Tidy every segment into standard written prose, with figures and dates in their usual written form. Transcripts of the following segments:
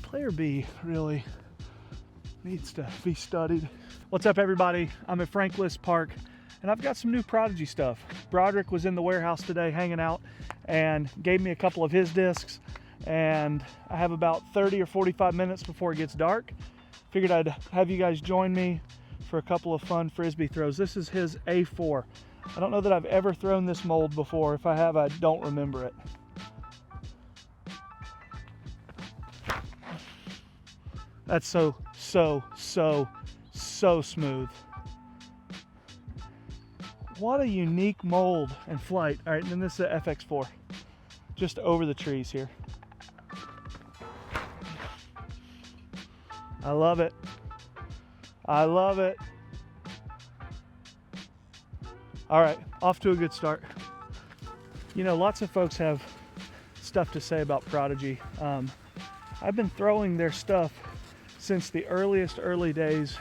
Player B really needs to be studied. What's up, everybody? I'm at Frank Liske Park, and I've got some new Prodigy stuff. Broderic was in the warehouse today hanging out and gave me a couple of his discs, and I have about 30 or 45 minutes before it gets dark. Figured I'd have you guys join me for a couple of fun Frisbee throws. This is his A4. I don't know that I've ever thrown this mold before. If I have, I don't remember it. That's so smooth. What a unique mold and flight. All right, and then this is the FX4, just over the trees here. I love it. I love it. All right, off to a good start. You know, lots of folks have stuff to say about Prodigy. I've been throwing their stuff since the early days,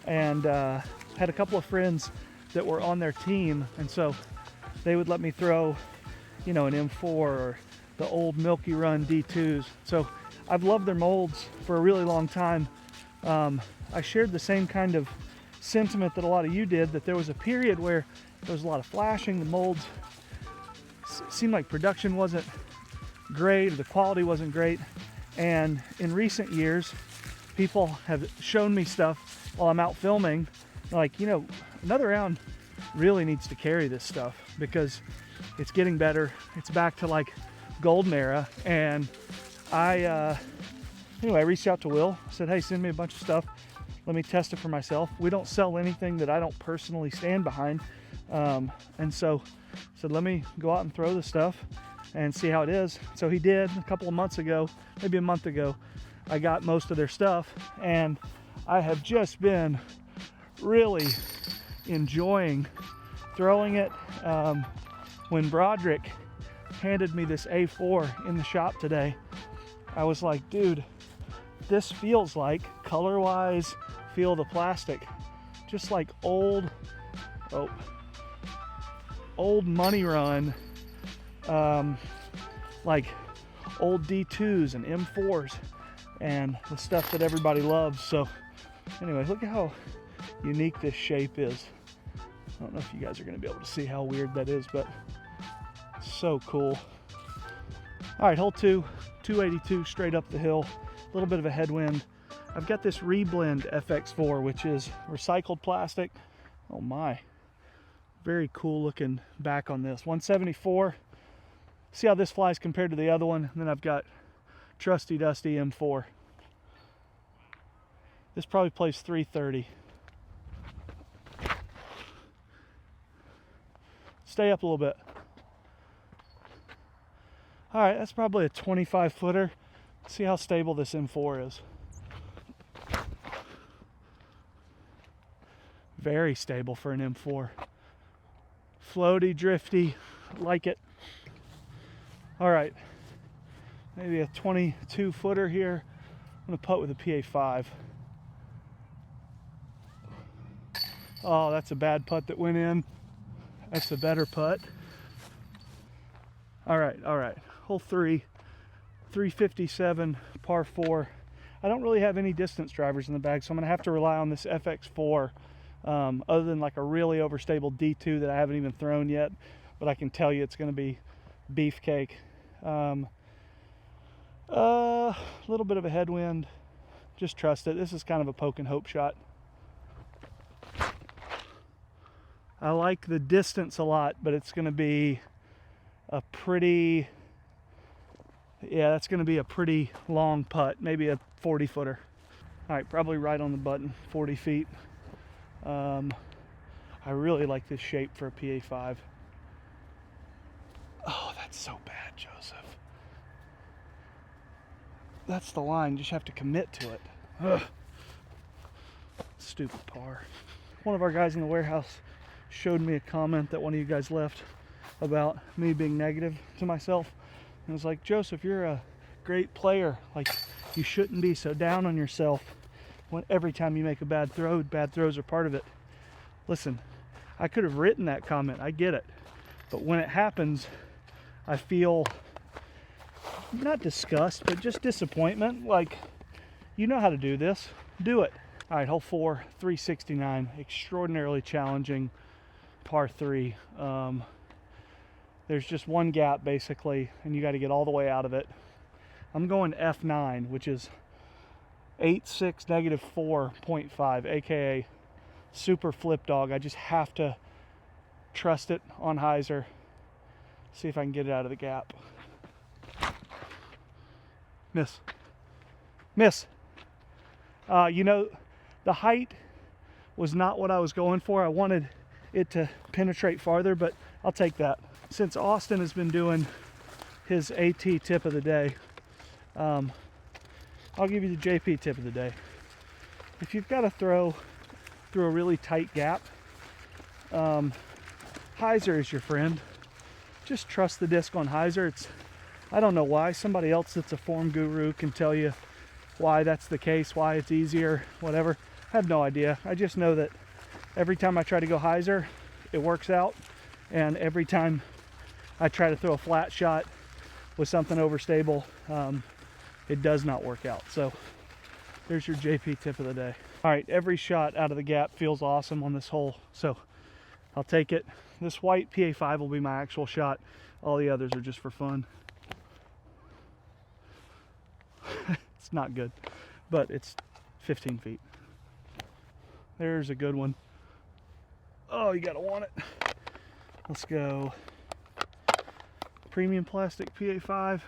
and had a couple of friends that were on their team, and so they would let me throw, you know, an M4 or the old Milky Run D2s. So I've loved their molds for a really long time. I shared the same kind of sentiment that a lot of you did, that there was a period where there was a lot of flashing. The molds seemed like production wasn't great, or the quality wasn't great. And in recent years, people have shown me stuff while I'm out filming, like, you know, another round really needs to carry this stuff because it's getting better. It's back to like golden era. And I reached out to Will, said, hey, send me a bunch of stuff. Let me test it for myself. We don't sell anything that I don't personally stand behind. And so I said, let me go out and throw the stuff and see how it is. So he did. A couple of months ago, maybe a month ago, I got most of their stuff, and I have just been really enjoying throwing it. When Broderic handed me this A4 in the shop today, I was like, dude, this feels like, color-wise, feel the plastic, just like old Money Run, like old D2s and M4s and the stuff that everybody loves. So anyway, look at how unique this shape is. I don't know if you guys are going to be able to see how weird that is, but it's so cool. All right, hole 2, 282 straight up the hill, a little bit of a headwind. I've got this Reblend FX4, which is recycled plastic. Oh my, very cool looking back on this. 174. See how this flies compared to the other one. And then I've got trusty dusty M4. This probably plays 330. Stay up a little bit. All right, that's probably a 25 footer. See how stable this M4 is. Very stable for an M4. Floaty, drifty, like it. All right, maybe a 22 footer here. I'm gonna putt with a PA5. Oh, that's a bad putt that went in. That's a better putt. All right, hole 3, 357, par 4. I don't really have any distance drivers in the bag, so I'm gonna have to rely on this FX4, other than like a really overstable D2 that I haven't even thrown yet, but I can tell you it's gonna be beefcake. A little bit of a headwind. Just trust it. This is kind of a poke and hope shot. I like the distance a lot, but it's going to be a pretty, yeah, that's going to be a pretty long putt, maybe a 40 footer. All right, probably right on the button, 40 feet. I really like this shape for a PA5. Oh, that's so bad, Joseph. That's the line, you just have to commit to it. Ugh. Stupid par. One of our guys in the warehouse showed me a comment that one of you guys left about me being negative to myself. And it was like, Joseph, you're a great player. Like, you shouldn't be so down on yourself when every time you make a bad throws are part of it. Listen, I could have written that comment, I get it. But when it happens, I feel not disgust, but just disappointment. Like, you know how to do this, do it. All right, hole 4, 369, extraordinarily challenging par 3. There's just one gap basically, and you got to get all the way out of it. I'm going F9, which is 8.6 negative 4.5, aka super flip dog. I just have to trust it on hyzer. See if I can get it out of the gap. Miss. Miss. You know, the height was not what I was going for. I wanted it to penetrate farther, but I'll take that. Since Austin has been doing his AT tip of the day, I'll give you the JP tip of the day. If you've got to throw through a really tight gap, hyzer is your friend. Just trust the disc on hyzer. I don't know why. Somebody else that's a form guru can tell you why that's the case, why it's easier, whatever. I have no idea. I just know that every time I try to go hyzer, it works out. And every time I try to throw a flat shot with something overstable, it does not work out. So there's your JP tip of the day. All right, every shot out of the gap feels awesome on this hole, so I'll take it. This white PA5 will be my actual shot. All the others are just for fun. It's not good, but it's 15 feet. There's a good one. Oh, you gotta want it. Let's go. Premium plastic PA5.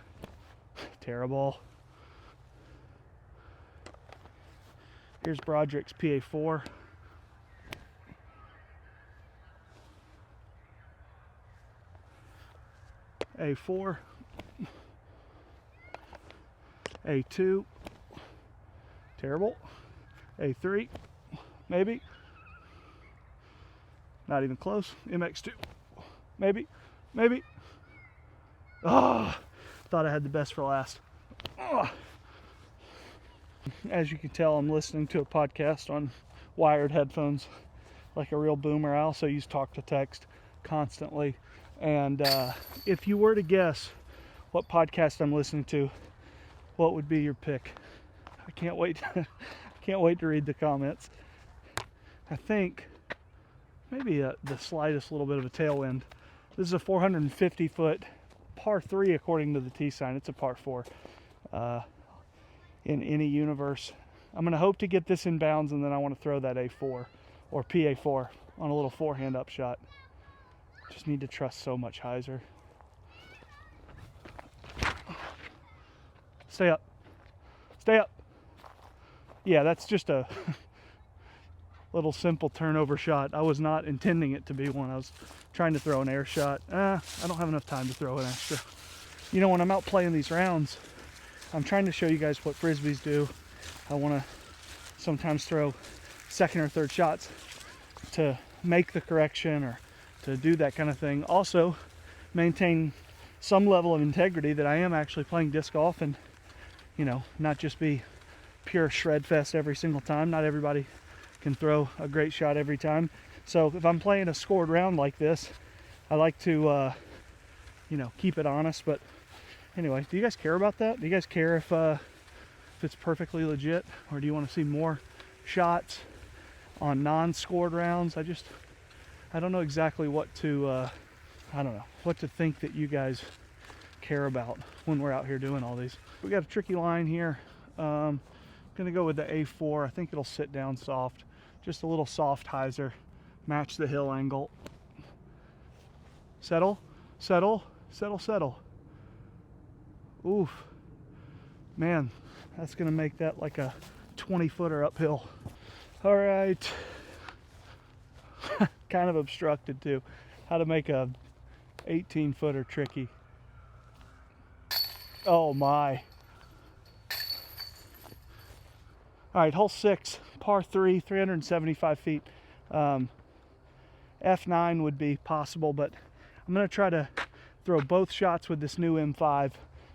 Terrible. Here's Broderic's PA4. A4. A2. Terrible. A3. Maybe. Not even close. MX2. Maybe. Maybe. Oh, thought I had the best for last. Oh. As you can tell, I'm listening to a podcast on wired headphones like a real boomer. I also use talk to text constantly. And if you were to guess what podcast I'm listening to, what would be your pick? I can't wait. Can't wait to read the comments. I think maybe the slightest little bit of a tailwind. This is a 450-foot par 3 according to the T sign. It's a par 4 in any universe. I'm going to hope to get this in bounds, and then I want to throw that A4 or PA4 on a little forehand upshot. Just need to trust so much hyzer. Stay up. Stay up. Yeah, that's just a little simple turnover shot. I was not intending it to be one. I was trying to throw an air shot. I don't have enough time to throw an extra. You know, when I'm out playing these rounds, I'm trying to show you guys what frisbees do. I want to sometimes throw second or third shots to make the correction or to do that kind of thing. Also, maintain some level of integrity that I am actually playing disc golf, and, you know, not just be pure shred fest every single time. Not everybody can throw a great shot every time. So if I'm playing a scored round like this, I like to, you know, keep it honest. But anyway, do you guys care about that? Do you guys care if it's perfectly legit, or do you want to see more shots on non-scored rounds? I don't know exactly what to, I don't know what to think that you guys care about when we're out here doing all these. We got a tricky line here. Gonna go with the A4. I think it'll sit down soft. Just a little soft hyzer. Match the hill angle. Settle, settle, settle, settle. Oof. Man, that's gonna make that like a 20-footer uphill. All right. Kind of obstructed too. How to make a 18-footer tricky. Oh my. All right, hole 6, par 3, 375 feet. F9 would be possible, but I'm going to try to throw both shots with this new M5.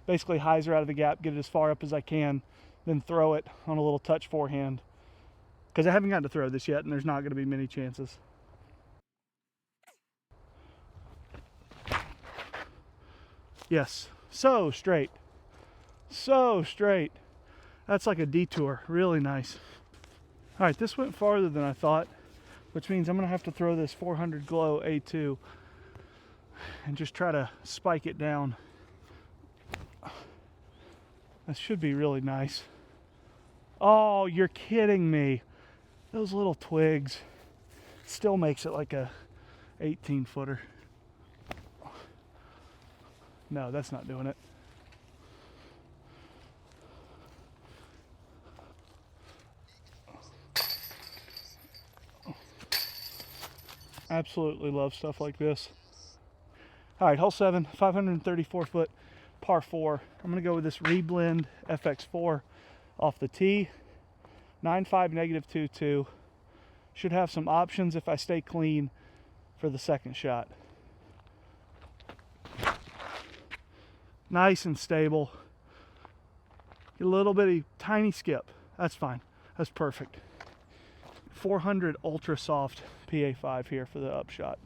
Basically hyzer out of the gap, get it as far up as I can, then throw it on a little touch forehand. Because I haven't gotten to throw this yet, and there's not going to be many chances. Yes, so straight. So straight. That's like a detour. Really nice. All right, this went farther than I thought, which means I'm gonna have to throw this 400 Glow A2 and just try to spike it down. That should be really nice. Oh, you're kidding me. Those little twigs still makes it like a 18 footer. No, that's not doing it. Absolutely love stuff like this. All right, hole 7, 534 foot, par 4. I'm gonna go with this Reblend FX4 off the tee. 9.5 -2.2. Should have some options if I stay clean for the second shot. Nice and stable. Get a little bitty tiny skip. That's fine. That's perfect. 400 ultra soft PA5 here for the upshot.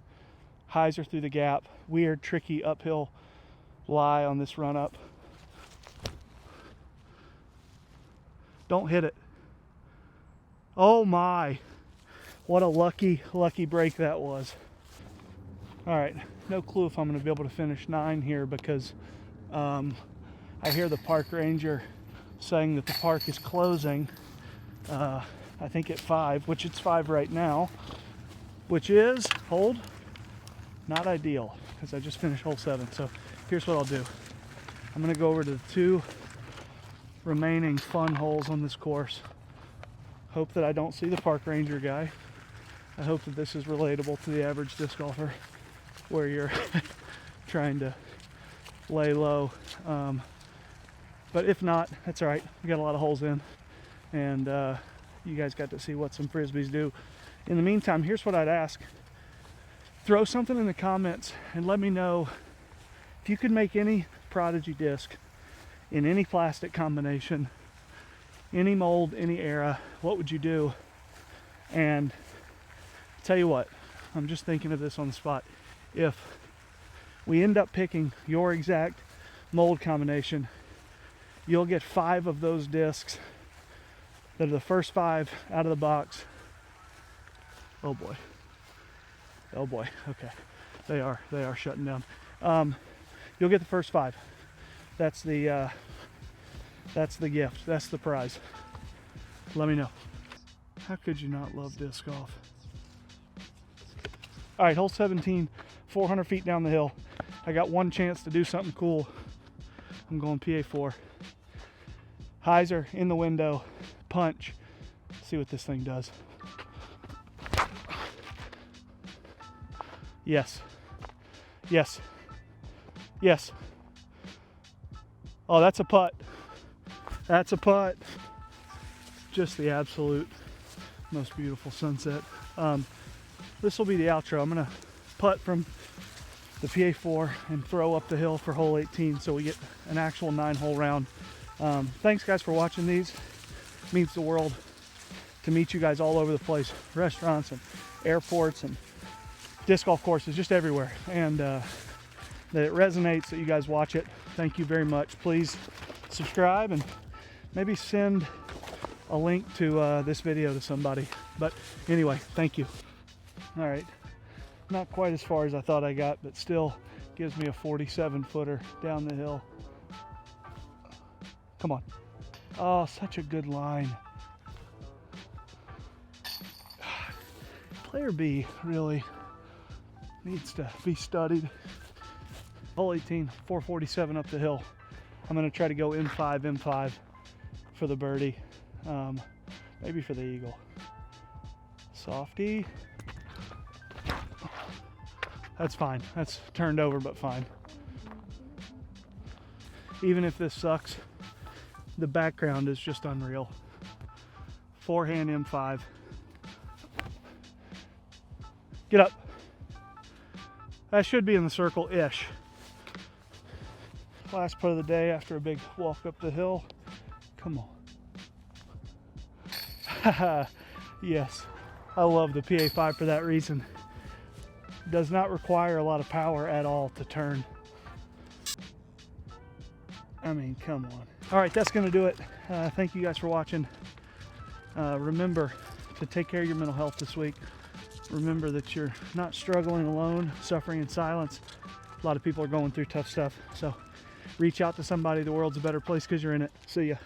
Hyzer through the gap. Weird, tricky uphill lie on this run up. Don't hit it. Oh my. What a lucky break that was. All right, no clue if I'm gonna be able to finish 9 here because I hear the park ranger saying that the park is closing, I think at 5, which it's 5 right now, which is, hold, not ideal because I just finished hole 7. So here's what I'll do. I'm gonna go over to the 2 remaining fun holes on this course. Hope that I don't see the park ranger guy. I hope that this is relatable to the average disc golfer where you're trying to lay low. But if not, that's all right. We got a lot of holes in and you guys got to see what some Frisbees do. In the meantime, here's what I'd ask. Throw something in the comments and let me know if you could make any Prodigy disc in any plastic combination, any mold, any era, what would you do? And tell you what, I'm just thinking of this on the spot. If we end up picking your exact mold combination, you'll get 5 of those discs that are the first 5 out of the box. Oh boy. Oh boy. Okay. They are shutting down. You'll get the first 5. That's the gift. That's the prize. Let me know. How could you not love disc golf? All right, hole 17, 400 feet down the hill. I got one chance to do something cool. I'm going PA4. Hyzer in the window, punch. See what this thing does. Yes. Yes. Yes. Oh, that's a putt. That's a putt. Just the absolute most beautiful sunset. This will be the outro. I'm gonna putt from the PA4 and throw up the hill for hole 18 so we get an actual 9-hole round. Thanks guys for watching these. It means the world to meet you guys all over the place. Restaurants and airports and disc golf courses, just everywhere. And that it resonates that you guys watch it. Thank you very much. Please subscribe and maybe send a link to this video to somebody. But anyway, thank you. All right, not quite as far as I thought I got, but still gives me a 47-footer down the hill. Come on. Oh, such a good line. Player B really needs to be studied. Hole 18, 447 up the hill. I'm gonna try to go M5 for the birdie. Maybe for the eagle. Softy. That's fine. That's turned over, but fine. Even if this sucks, the background is just unreal. Forehand M5. Get up. That should be in the circle-ish. Last putt of the day after a big walk up the hill. Come on. Yes, I love the PA5 for that reason. Does not require a lot of power at all to turn. I mean, come on. All right, that's going to do it. Thank you guys for watching. Remember to take care of your mental health this week. Remember that you're not struggling alone, suffering in silence. A lot of people are going through tough stuff. So reach out to somebody. The world's a better place because you're in it. See ya.